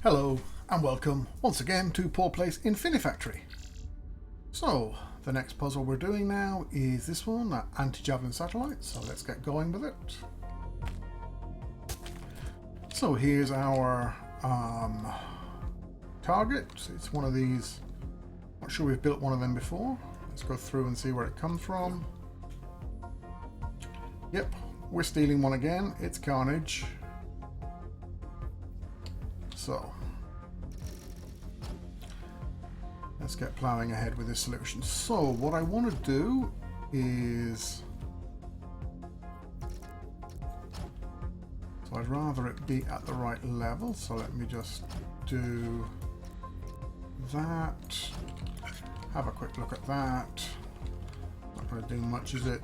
Hello and welcome once again to Poor Place Infinifactory. So the next puzzle we're doing now is this one, anti-Javelin satellite, so let's get going with it. So here's our target. It's one of these, not sure we've built one of them before. Let's go through and see where it comes from. Yep, we're stealing one again. It's Carnage. So let's get plowing ahead with this solution. So what I want to do is, so I'd rather it be at the right level, so let me just do that. Have a quick look at that. Not going to do much, is it?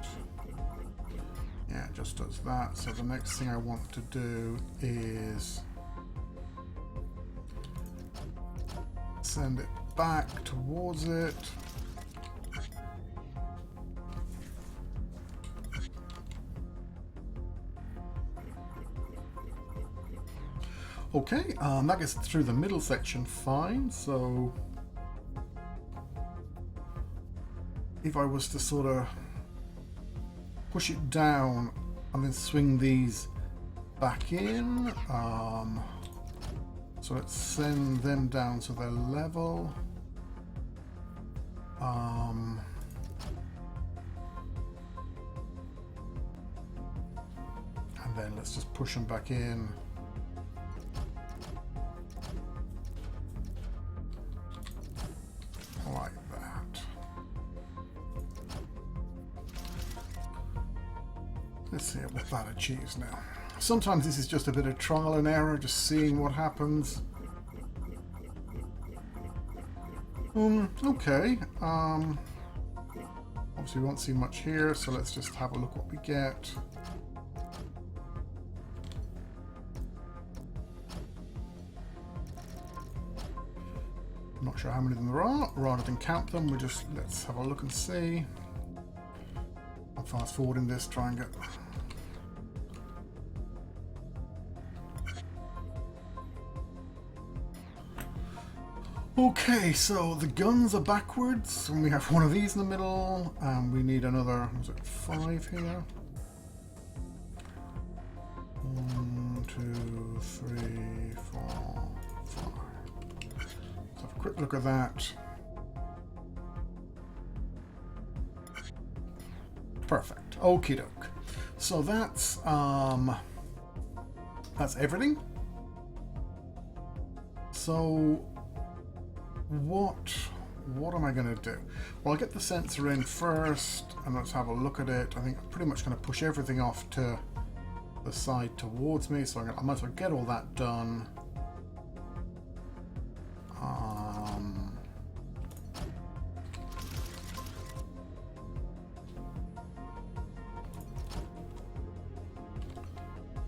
Yeah, it just does that. So the next thing I want to do is send it back towards it. Okay, that gets through the middle section fine. So if I was to sort of push it down and then swing these back in, so let's send them down so they're level. And then let's just push them back in. Like that. Let's see what that achieves now. Sometimes this is just a bit of trial and error, just seeing what happens. Okay. Obviously we won't see much here, so let's just have a look what we get. I'm not sure how many of them there are. Rather than count them, let's have a look and see. I'll fast forward in this, try and get. Okay, so the guns are backwards, and we have one of these in the middle, and we need another, was it 5 here? 1, 2, 3, 4, 5. Let's have a quick look at that. Perfect. Okie doke. So that's everything. So what am I going to do? Well, I'll get the sensor in first and let's have a look at it. I think I'm pretty much going to push everything off to the side towards me, so I might as well get all that done.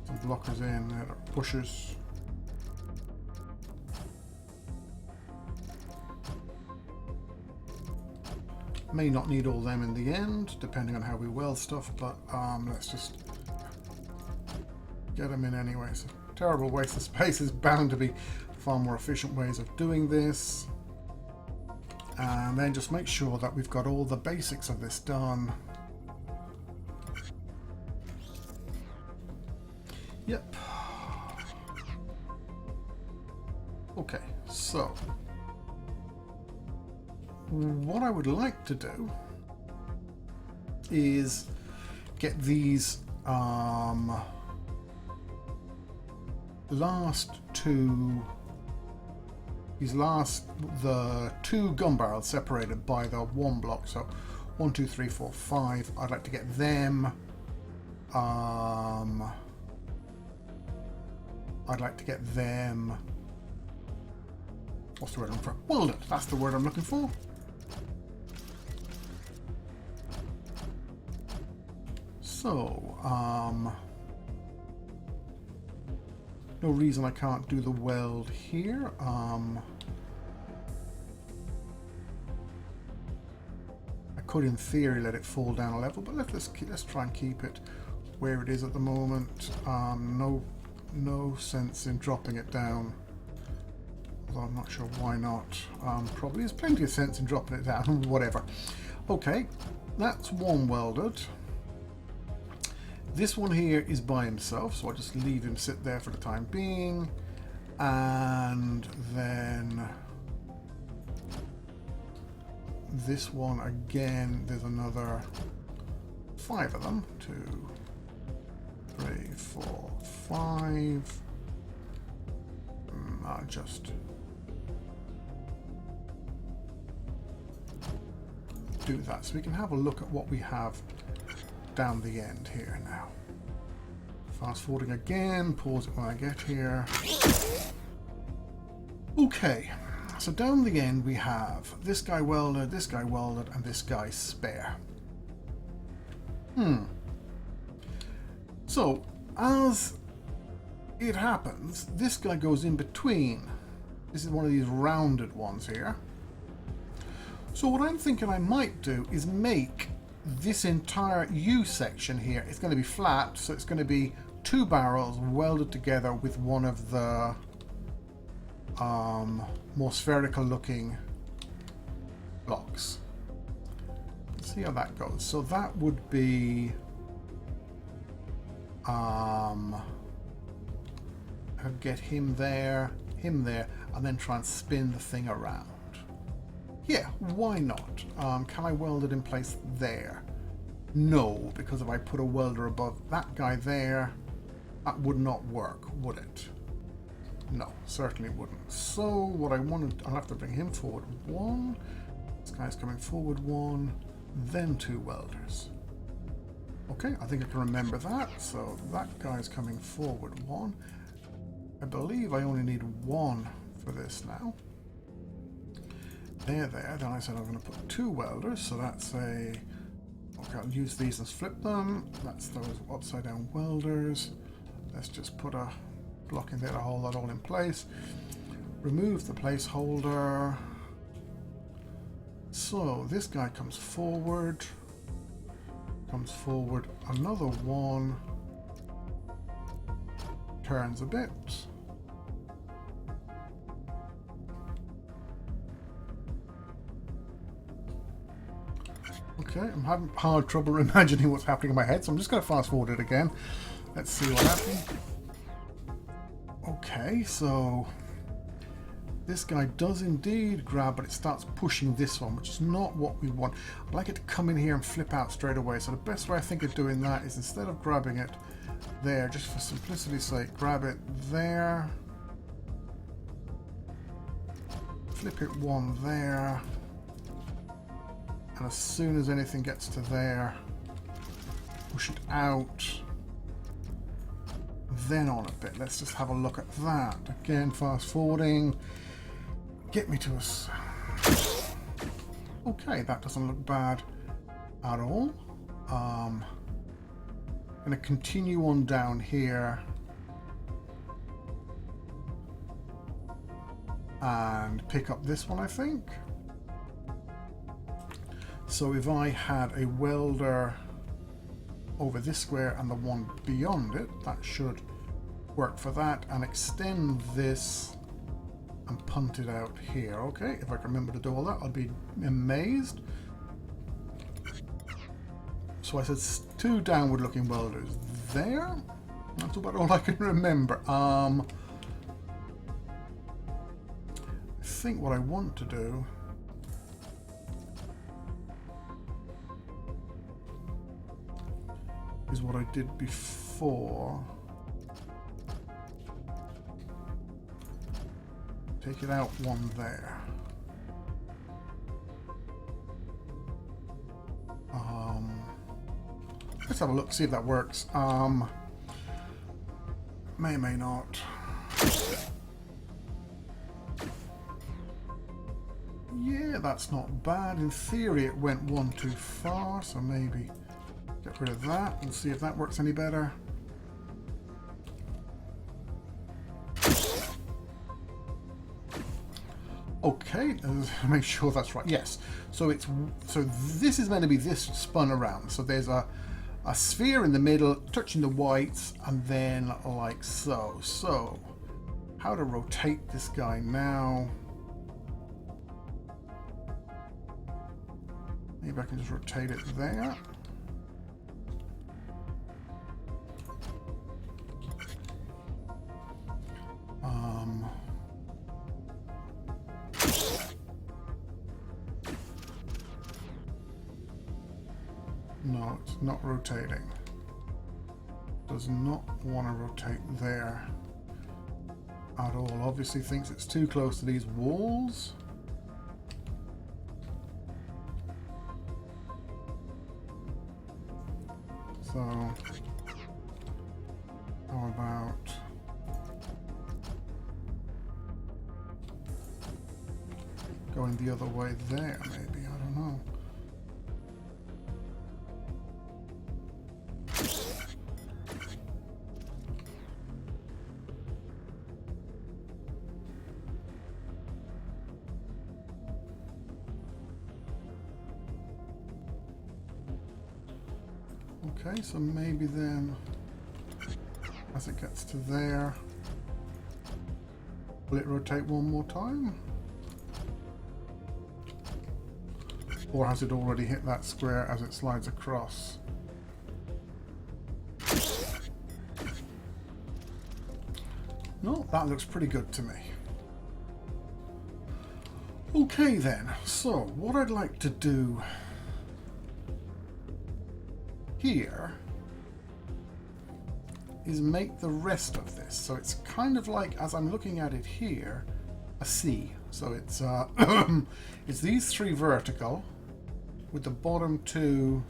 Some blockers in, pushers. May not need all them in the end, depending on how we weld stuff, but let's just get them in anyway. So terrible waste of space. Is bound to be far more efficient ways of doing this. And then just make sure that we've got all the basics of this done. Yep. Okay, so what I would like to do is get these the two gun barrels separated by the one block. So 1, 2, 3, 4, 5. I'd like to get them. I'd like to get them. What's the word I'm looking for? Welded. That's the word I'm looking for. So, no reason I can't do the weld here. I could, in theory, let it fall down a level, but let's try and keep it where it is at the moment. No sense in dropping it down Although I'm not sure why not. Probably there's plenty of sense in dropping it down, whatever. Okay, that's one welded. This one here is by himself, so I'll just leave him sit there for the time being. And then this one again, there's another 5 of them. 2, 3, 4, 5. I'll just do that so we can have a look at what we have down the end here now. Fast forwarding again, pause it when I get here. Okay, so down the end we have this guy welded, and this guy spare. So, as it happens, this guy goes in between. This is one of these rounded ones here. So what I'm thinking I might do is make this entire U section here, it's going to be flat, so it's going to be 2 barrels welded together with one of the more spherical looking blocks. Let's see how that goes. So that would be I'd get him there, and then try and spin the thing around. Yeah, why not? Can I weld it in place there? No, because if I put a welder above that guy there, that would not work, would it? No, certainly wouldn't. So what I wanted, I'll have to bring him forward 1. This guy's coming forward 1, then 2 welders. Okay, I think I can remember that. So that guy's coming forward 1. I believe I only need 1 for this now. There. Then I said I'm going to put 2 welders, so that's a... Okay, I'll use these and flip them. That's those upside down welders. Let's just put a block in there to hold that all in place. Remove the placeholder. So this guy comes forward. Another 1. Turns a bit. Okay, I'm having hard trouble imagining what's happening in my head, so I'm just going to fast forward it again. Let's see what happens. Okay, so this guy does indeed grab, but it starts pushing this one, which is not what we want. I'd like it to come in here and flip out straight away. So the best way I think of doing that is, instead of grabbing it there, just for simplicity's sake, grab it there, flip it 1 there, and as soon as anything gets to there, push it out, then on a bit. Let's just have a look at that. Again, fast forwarding. Get me to us. Okay, that doesn't look bad at all. I'm going to continue on down here and pick up this one, I think. So if I had a welder over this square and the one beyond it, that should work for that, and extend this and punt it out here. Okay, if I can remember to do all that, I'll be amazed. So I said 2 downward looking welders there. That's about all I can remember. I think what I want to do is what I did before. Take it out 1 there. Let's have a look, see if that works. May not. Yeah, that's not bad. In theory, it went 1 too far, so maybe get rid of that and see if that works any better. Okay, make sure that's right. Yes. So this is meant to be this spun around. So there's a sphere in the middle touching the whites, and then like so. So how to rotate this guy now. Maybe I can just rotate it there. No, it's not rotating. Does not want to rotate there at all. Obviously thinks it's too close to these walls. So, how about going the other way there, maybe? I don't know. Okay, so maybe then, as it gets to there, will it rotate one more time? Or has it already hit that square as it slides across? No, that looks pretty good to me. Okay then, so what I'd like to do here is make the rest of this. So it's kind of like, as I'm looking at it here, a C. So it's it's these three vertical with the bottom two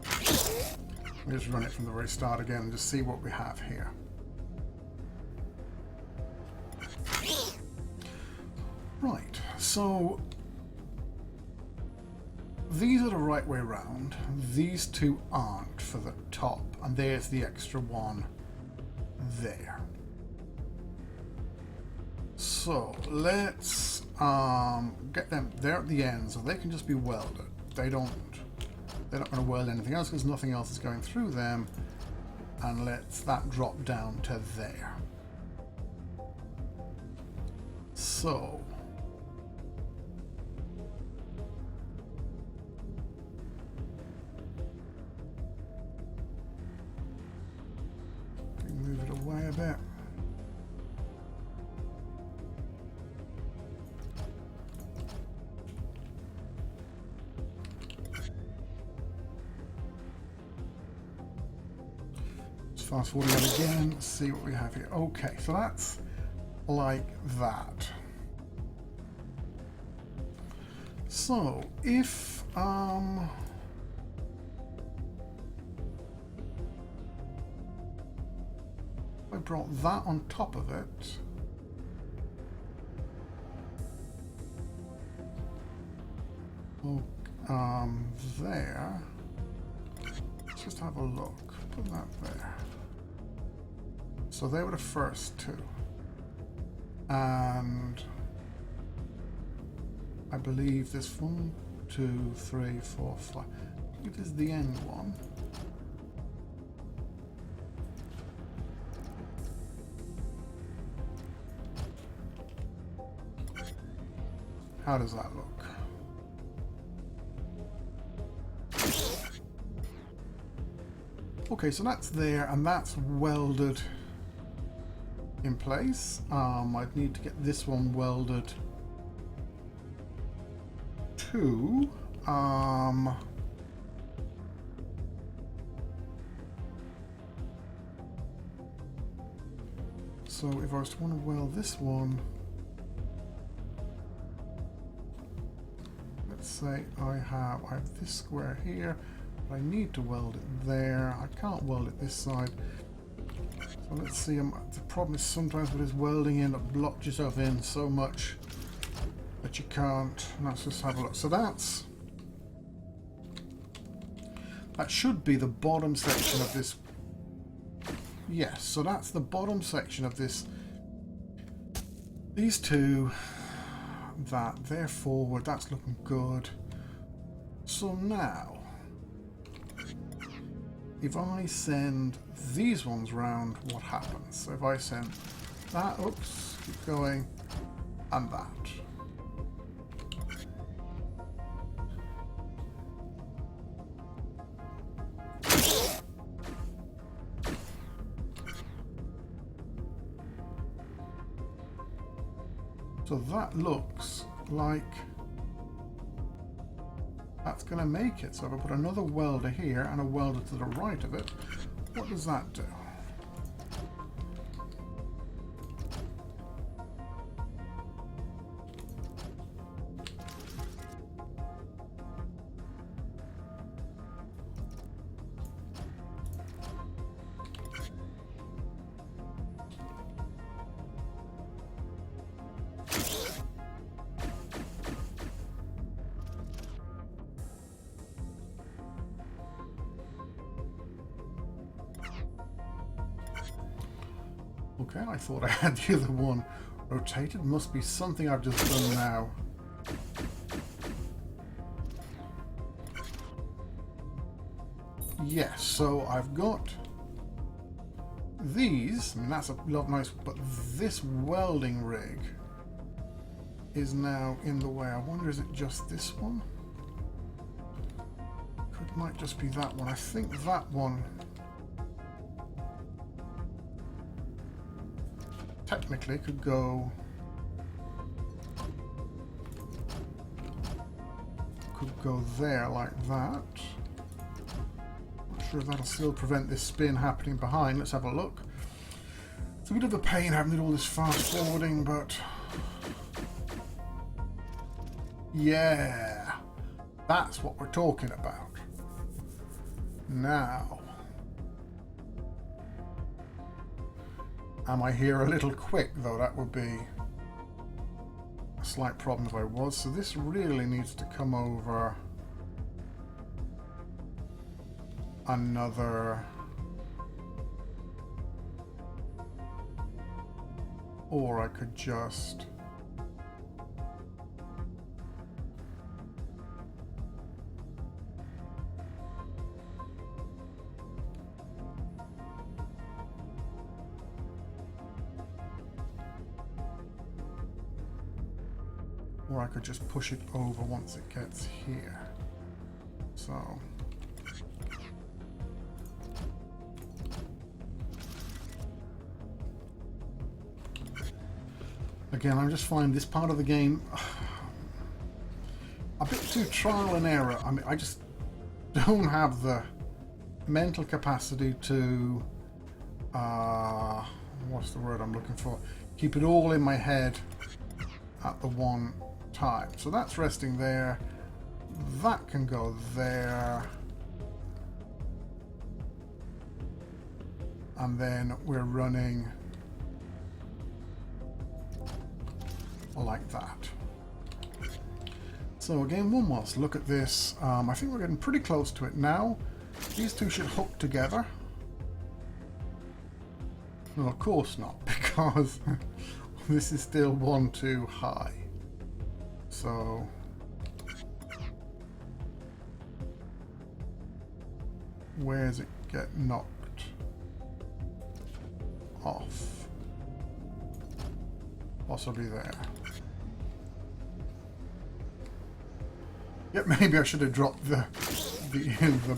let me just run it from the very start again and just see what we have here. Right, so these are the right way round. These two aren't for the top, and there's the extra one there. So let's get them there at the end so they can just be welded. They're not going to weld anything else because nothing else is going through them, and let's that drop down to there. So move it away a bit. Let's fast forward again, let's see what we have here. Okay, so that's like that. So if I brought that on top of it, there, let's just have a look, put that there. So they were the first two, and I believe this 1, 2, 3, 4, 5, it is the end one. How does that look? Okay, so that's there, and that's welded in place. I'd need to get this one welded too. So if I was to want to weld this one, let's say I have this square here, but I need to weld it there. I can't weld it this side. So let's see, the problem is sometimes with this welding, you end up blocking yourself in so much that you can't. Let's just have a look. So that should be the bottom section of this. Yes, so that's the bottom section of this. These two, that they're forward, that's looking good. So now if I send these ones round, what happens? So if I send that, oops, keep going, and that. So that looks like that's going to make it. So if I put another welder here and a welder to the right of it, what does that do? Okay, I thought I had the other one rotated. Must be something I've just done now. Yes, so I've got these. I mean, that's a lot nice, but this welding rig is now in the way. I wonder, is it just this one? Might just be that one. I think that one technically could go there like that. Not sure if that'll still prevent this spin happening behind. Let's have a look. It's a bit of a pain having to do all this fast forwarding, but yeah, that's what we're talking about. Now, am I here a little quick though? That would be a slight problem if I was. So this really needs to come over another, or I could just just push it over once it gets here. So again, I'm just finding this part of the game a bit too trial and error. I mean, I just don't have the mental capacity to what's the word I'm looking for? Keep it all in my head at the one time. So that's resting there. That can go there. And then we're running like that. So again, one more. Let's look at this. I think we're getting pretty close to it now. These two should hook together. No, of course not, because this is still one too high. So where does it get knocked off? Possibly there. Yep, maybe I should have dropped the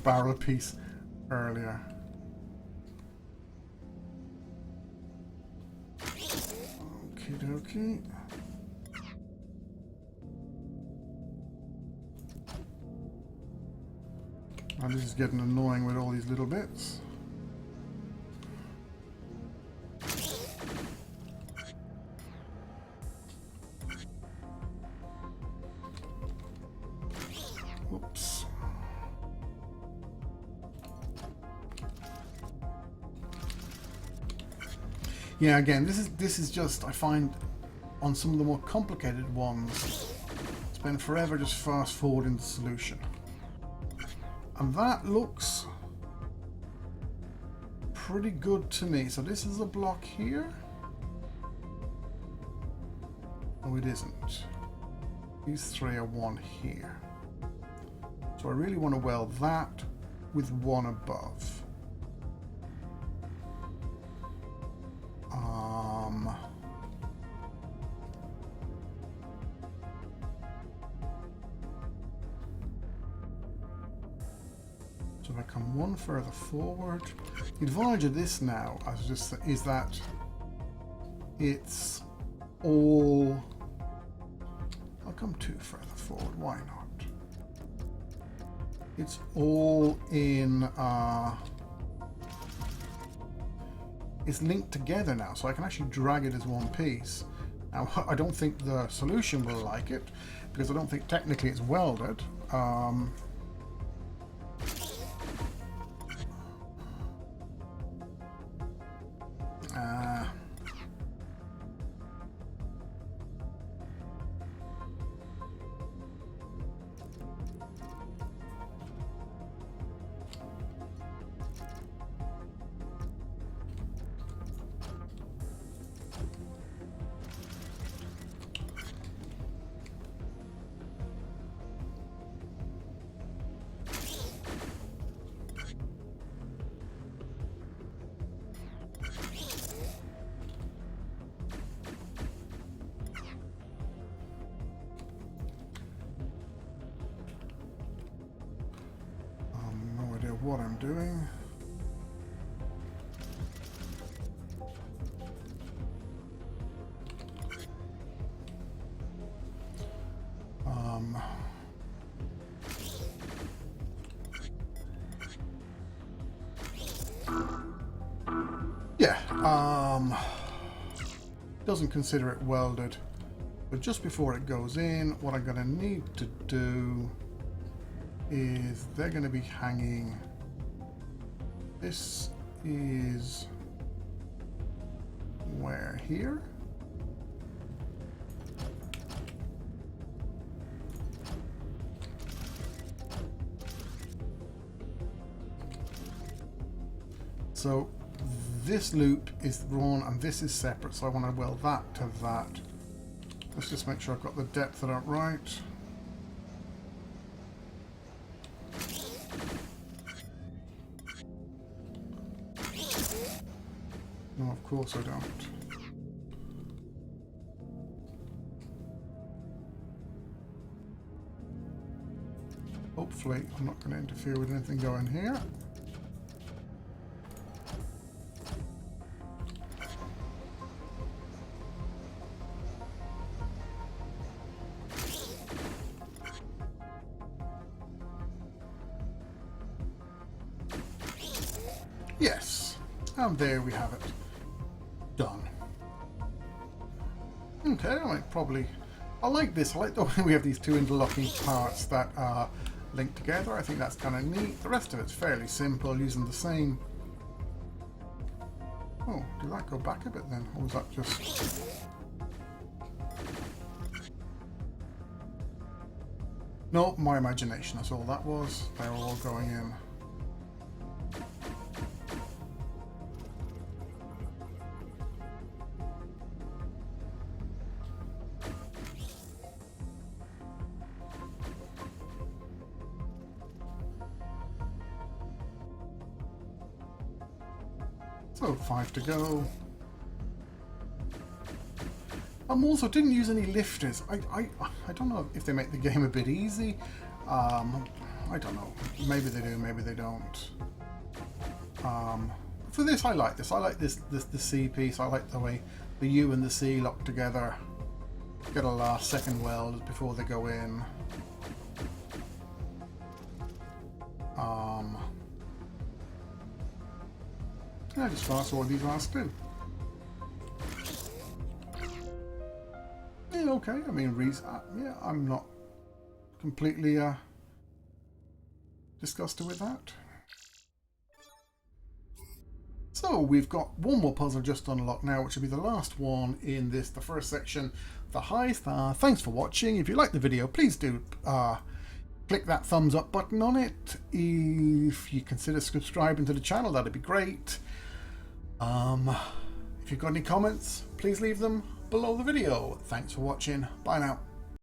barrel piece earlier. Okie dokie. And this is getting annoying with all these little bits. Oops. Yeah, again, this is just, I find on some of the more complicated ones, spend forever just fast forwarding the solution. And that looks pretty good to me. So this is a block here. Oh, it isn't. These three are one here. So I really want to weld that with one above. if I come one further forward. The advantage of this now is that it's all... I'll come two further forward, why not? It's all in... it's linked together now, so I can actually drag it as one piece. Now, I don't think the solution will like it, because I don't think technically it's welded. What I'm doing. Doesn't consider it welded, but just before it goes in, what I'm going to need to do is they're going to be hanging. This is where here? So this loop is drawn and this is separate, so I want to weld that to that. Let's just make sure I've got the depth of that right. No, of course I don't. Hopefully I'm not going to interfere with anything going here. Yes, and there we have it. Done. Okay, I like this. I like the way we have these two interlocking parts that are linked together. I think that's kind of neat. The rest of it's fairly simple, using the same... Oh, did that go back a bit then? Or was that just... No, my imagination, that's all that was. They were all going in. So 5 to go. Also didn't use any lifters. I don't know if they make the game a bit easy. I don't know. Maybe they do, maybe they don't. For this, I like this. I like the C piece. I like the way the U and the C lock together. Get a last second weld before they go in. I just fast forward these last two. Yeah, okay. I mean, yeah, I'm not completely disgusted with that. So we've got one more puzzle just unlocked now, which will be the last one in the first section, the high star. Thanks for watching. If you like the video, please do click that thumbs up button on it. If you consider subscribing to the channel, that'd be great. If you've got any comments, please leave them below the video. Thanks for watching. Bye now.